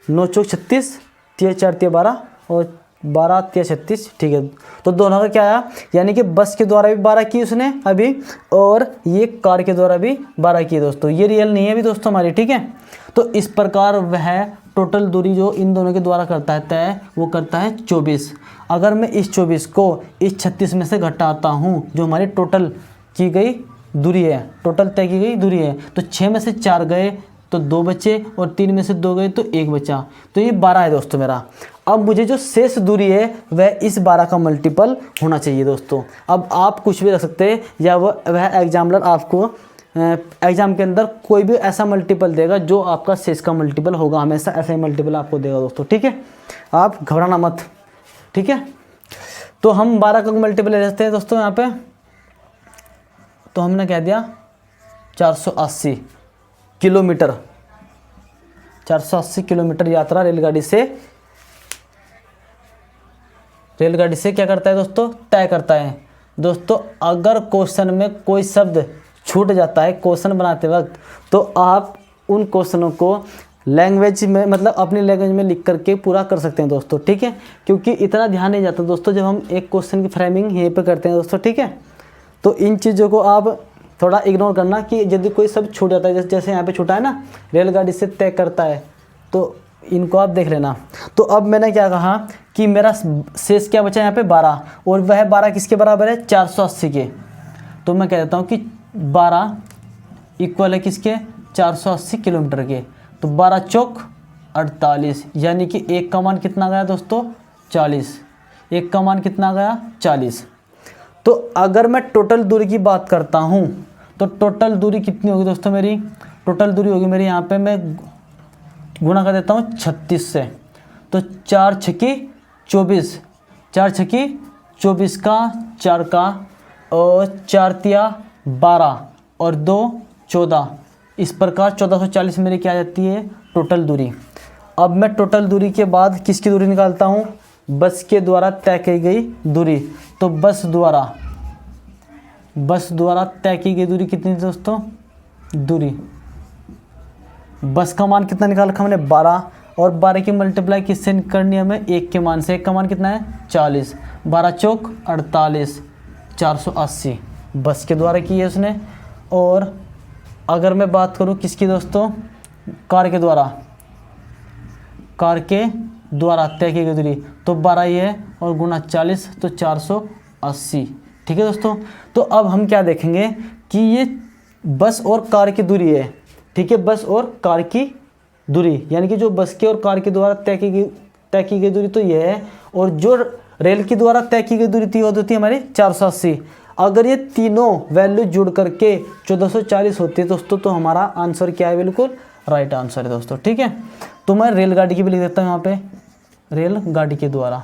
9 चौक 36, 3 4 3 12 और 12 3 36। ठीक है, तो दोनों का क्या आया, यानी कि बस के द्वारा भी 12 की उसने अभी, और ये कार के द्वारा भी 12 की दोस्तों। ये रियल नहीं है अभी दोस्तों हमारी, ठीक है। तो इस प्रकार वह टोटल दूरी जो इन दोनों के द्वारा करता है तय, वो करता है 24। अगर मैं इस 24 को इस 36 में से घटाता हूँ, जो हमारी टोटल की गई दूरी है, टोटल तय की गई दूरी है, तो 6 में से 4 गए तो 2 बचे, और 3 में से 2 गए तो 1 बचा, तो ये 12 है दोस्तों मेरा। अब मुझे जो शेष दूरी है वह इस 12 का मल्टीपल होना चाहिए दोस्तों। अब आप कुछ भी रख सकते हैं, या वह एग्जाम्पलर आपको एग्जाम के अंदर कोई भी ऐसा मल्टीपल देगा जो आपका शेष का मल्टीपल होगा, हमेशा ऐसा ही मल्टीपल आपको देगा दोस्तों, ठीक है। आप घबराना मत, ठीक है। तो हम 12 का मल्टीपल ले सकते हैं दोस्तों यहाँ पे, तो हमने कह दिया 480 किलोमीटर, 480 किलोमीटर यात्रा रेलगाड़ी से क्या करता है दोस्तों, तय करता है। दोस्तों अगर क्वेश्चन में कोई शब्द छूट जाता है क्वेश्चन बनाते वक्त, तो आप उन क्वेश्चनों को लैंग्वेज में, मतलब अपनी लैंग्वेज में लिख करके पूरा कर सकते हैं दोस्तों, ठीक है। क्योंकि इतना ध्यान नहीं जाता दोस्तों जब हम एक क्वेश्चन की फ्रेमिंग यहीं पे करते हैं दोस्तों, ठीक है। तो इन चीज़ों को आप थोड़ा इग्नोर करना कि यदि कोई शब्द छूट जाता है, जैसे यहाँ पे छूटा है ना, रेलगाड़ी से तय करता है, तो इनको आप देख लेना। तो अब मैंने क्या कहा कि मेरा शेष क्या बचा यहाँ पे 12, और वह 12 किसके बराबर है, 480 के। तो मैं कह देता हूँ कि 12 इक्वल है किसके, 480 किलोमीटर के। तो 12 चौक 48, यानी कि एक का मान कितना गया दोस्तों, 40। एक का मान कितना गया, 40। तो अगर मैं टोटल दूरी की बात करता हूँ, तो टोटल दूरी कितनी होगी दोस्तों मेरी, टोटल दूरी होगी मेरी, यहाँ पे मैं गुणा कर देता हूँ 36 से। तो 4 छक्की 24, 4 छक्की 24 का 4 का, और 4 तिया 12 और 2 14। इस प्रकार 1440 मेरी क्या आ जाती है, टोटल दूरी। अब मैं टोटल दूरी के बाद किसकी दूरी निकालता हूँ, बस के द्वारा तय की गई दूरी। तो बस द्वारा तय की गई दूरी कितनी थी दोस्तों, दूरी बस का मान कितना निकाल रखा हमने, 12, और 12 की मल्टीप्लाई किससे करनी है हमें, 1 के मान से। 1 का मान कितना है, 40। 12 चौक 48, 480 बस के द्वारा की है उसने। और अगर मैं बात करूँ किसकी दोस्तों, कार के द्वारा तय की गई दूरी, तो 12 ये है, और गुना 40 तो 480, ठीक है दोस्तों। तो अब हम क्या देखेंगे कि ये बस और कार की दूरी है, ठीक है, बस और कार की दूरी, यानी कि जो बस के और कार के द्वारा तय की गई दूरी तो ये है, और जो रेल के द्वारा तय की गई दूरी थी वो होती है हमारी 480। अगर ये तीनों वैल्यू जुड़ करके 1440 होती है दोस्तों, तो हमारा आंसर क्या है, बिल्कुल राइट आंसर है दोस्तों, ठीक है। तो मैं रेलगाड़ी की भी लिख देता हूँ यहाँ पे, रेलगाड़ी के द्वारा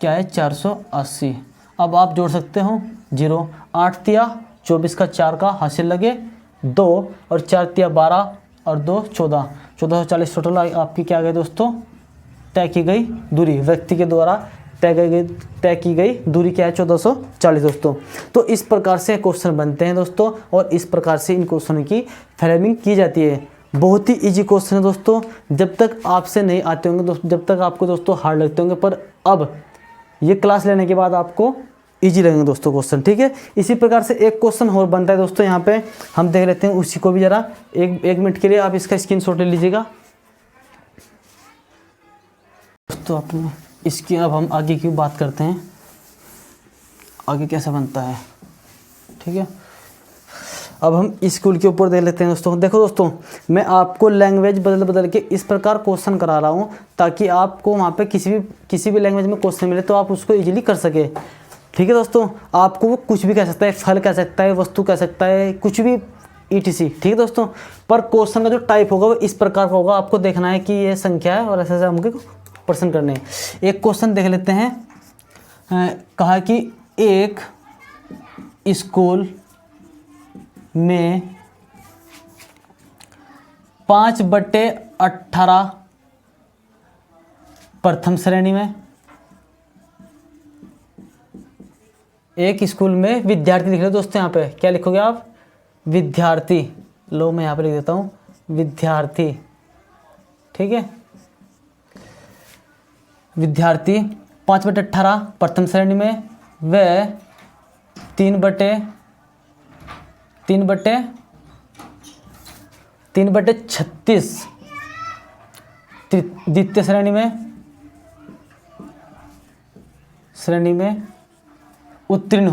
क्या है, 480। अब आप जोड़ सकते हो 0, 8 तिया 24 का 4 का हासिल लगे 2, और 4 तिया 12 और 2 14, 1440 टोटल आपकी क्या गई दोस्तों, तय की गई दूरी, व्यक्ति के द्वारा तय की गई दूरी क्या है, 1440 दोस्तों। तो इस प्रकार से क्वेश्चन बनते हैं दोस्तों, और इस प्रकार से इन क्वेश्चन की फ्रेमिंग की जाती है। बहुत ही इजी क्वेश्चन है दोस्तों, जब तक आपसे नहीं आते होंगे दोस्तों, जब तक आपको दोस्तों हार्ड लगते होंगे, पर अब ये क्लास लेने के बाद आपको इजी लगेंगे दोस्तों क्वेश्चन, ठीक है। इसी प्रकार से एक क्वेश्चन और बनता है दोस्तों, यहाँ पे हम देख लेते हैं उसी को भी जरा, एक मिनट के लिए आप इसका स्क्रीनशॉट ले लीजिएगा दोस्तों। अपने इसकी अब हम आगे की बात करते हैं, आगे कैसे बनता है, ठीक है। अब हम स्कूल के ऊपर देख लेते हैं दोस्तों। देखो दोस्तों, मैं आपको लैंग्वेज बदल के इस प्रकार क्वेश्चन करा रहा हूँ, ताकि आपको वहाँ पे किसी भी लैंग्वेज में क्वेश्चन मिले तो आप उसको इजीली कर सके, ठीक है दोस्तों। आपको वो कुछ भी कह सकता है, फल कह सकता है, वस्तु कह सकता है, कुछ भी ETC, ठीक है दोस्तों। पर क्वेश्चन का जो टाइप होगा वो इस प्रकार का होगा, आपको देखना है कि ये संख्या है और ऐसे ऐसे हमको प्रश्न करने हैं। एक क्वेश्चन देख लेते हैं, कहा कि एक स्कूल में 5/18 प्रथम श्रेणी में, एक स्कूल में विद्यार्थी लिख रहे हो दोस्तों, यहाँ पे क्या लिखोगे आप, विद्यार्थी, लो मैं यहाँ पे लिख देता हूँ विद्यार्थी, ठीक है। विद्यार्थी 5/18 प्रथम श्रेणी में व 3/36 द्वितीय श्रेणी में उत्तीर्ण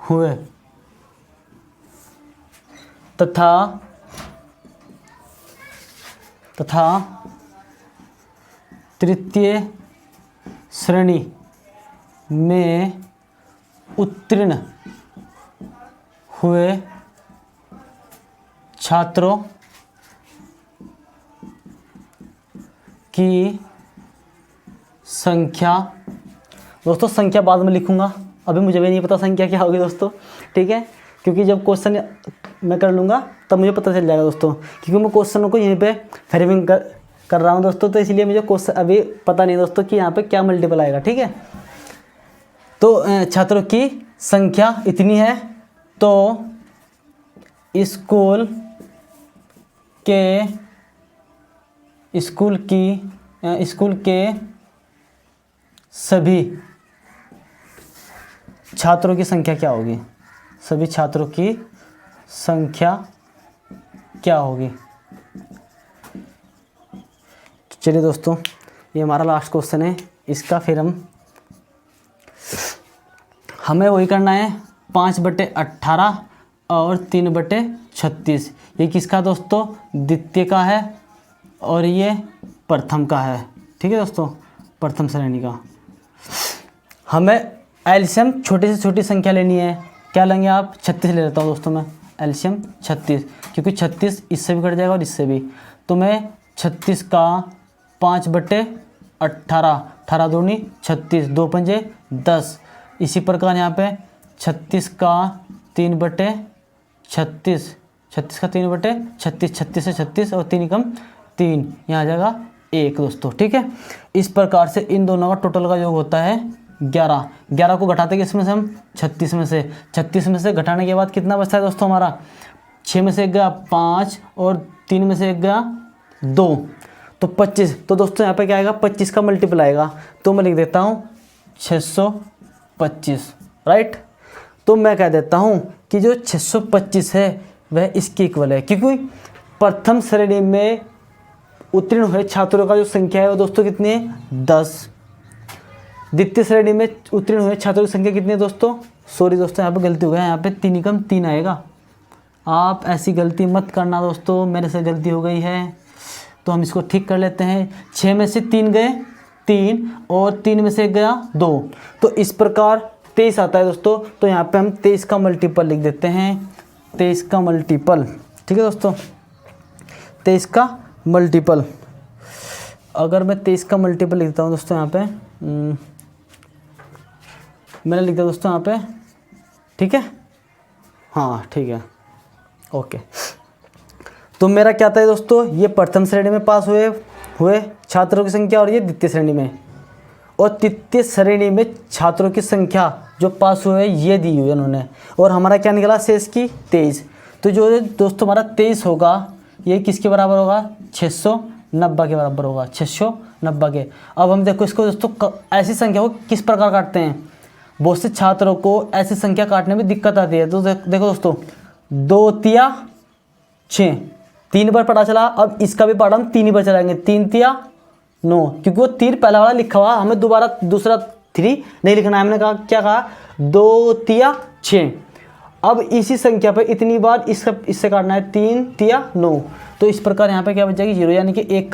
हुए तथा तृतीय श्रेणी में उत्तीर्ण हुए छात्रों की संख्या, दोस्तों संख्या बाद में लिखूंगा, अभी मुझे भी नहीं पता संख्या क्या होगी दोस्तों, ठीक है, क्योंकि जब क्वेश्चन मैं कर लूँगा तब मुझे पता चल जाएगा दोस्तों, क्योंकि मैं क्वेश्चनों को यहीं पे फ्रेमिंग कर रहा हूँ दोस्तों, तो इसलिए मुझे क्वेश्चन अभी पता नहीं दोस्तों कि यहाँ पे क्या मल्टीपल आएगा, ठीक है। तो छात्रों की संख्या इतनी है, तो स्कूल के सभी छात्रों की संख्या क्या होगी, सभी छात्रों की संख्या क्या होगी। चलिए दोस्तों, ये हमारा लास्ट क्वेश्चन है, इसका फिर हमें वही करना है 5/18 और 3/36। ये किसका दोस्तों, द्वितीय का है और ये प्रथम का है, ठीक है दोस्तों, प्रथम श्रेणी का। हमें एलसीएम छोटी से छोटी संख्या लेनी है, क्या लेंगे आप, 36 ले लेता हूँ दोस्तों मैं, एलसीएम 36, क्योंकि 36 इससे भी कट जाएगा और इससे भी, तो मैं 36 का 5/18, 18 दूनी 36, 2 पंजे 10। इसी प्रकार यहाँ पे 36 का 3/36, 36 का 3/36, 36 से 36 और 3 कम 3, यहाँ आ जाएगा 1 दोस्तों, ठीक है। इस प्रकार से इन दोनों का टोटल का योग होता है 11। 11 को घटाते हैं इसमें से हम 36 में से, 36 में से घटाने के बाद कितना बचता है दोस्तों हमारा, 6 में से 1 गया 5 और 3 में से 1 गया 2, तो 25। तो दोस्तों यहाँ पे क्या आएगा, 25 का मल्टीपल आएगा, तो मैं लिख देता हूँ 625, राइट। तो मैं कह देता हूँ कि जो 625 है वह इसकी इक्वल है, क्योंकि प्रथम श्रेणी में उत्तीर्ण हुए छात्रों का जो संख्या है वो दोस्तों कितनी है, 10। द्वितीय श्रेणी में उत्तीर्ण हुए छात्रों की संख्या कितनी है दोस्तों, सॉरी दोस्तों यहाँ पे गलती हो गया, यहाँ पे 3 कम 3 आएगा। आप ऐसी गलती मत करना दोस्तों, मेरे से गलती हो गई है, तो हम इसको ठीक कर लेते हैं। 6 में से 3 गए 3 और 3 में से 1 गया 2, तो इस प्रकार 23 आता है दोस्तों। तो यहाँ पे हम 23 का मल्टीपल लिख देते हैं, 23 का मल्टीपल, ठीक है दोस्तों, 23 का मल्टीपल। अगर मैं 23 का मल्टीपल लिखता हूँ दोस्तों यहाँ पे, मैंने लिख दिया दोस्तों यहाँ पे, ठीक है, हाँ ठीक है, ओके। तो मेरा क्या था दोस्तों, ये प्रथम श्रेणी में पास हुए छात्रों की संख्या और ये द्वितीय श्रेणी में, और तृतीय श्रेणी में छात्रों की संख्या जो पास हुए ये दी हुई है उन्होंने, और हमारा क्या निकला शेष की 23। तो जो दोस्तों हमारा 23 होगा ये किसके बराबर होगा, 690 के बराबर होगा, 690 के। अब हम देखो इसको दोस्तों, ऐसी संख्या को किस प्रकार काटते हैं, बहुत से छात्रों को ऐसी संख्या काटने में दिक्कत आती है। तो देखो दोस्तों, 2 तिया 6, 3 बार पता चला, अब इसका भी पढ़ा हम 3 बार चलाएंगे, 3 तिया 9, क्योंकि वो 3 पहला वाला लिखा हुआ, हमें दूसरा 3 नहीं लिखना है। हमने कहा क्या कहा, 2 तिया 6। अब इसी संख्या पे इतनी बार इससे काटना है, 3 तिया 9, तो इस प्रकार यहाँ पे क्या बच जाएगी 0, यानी कि 1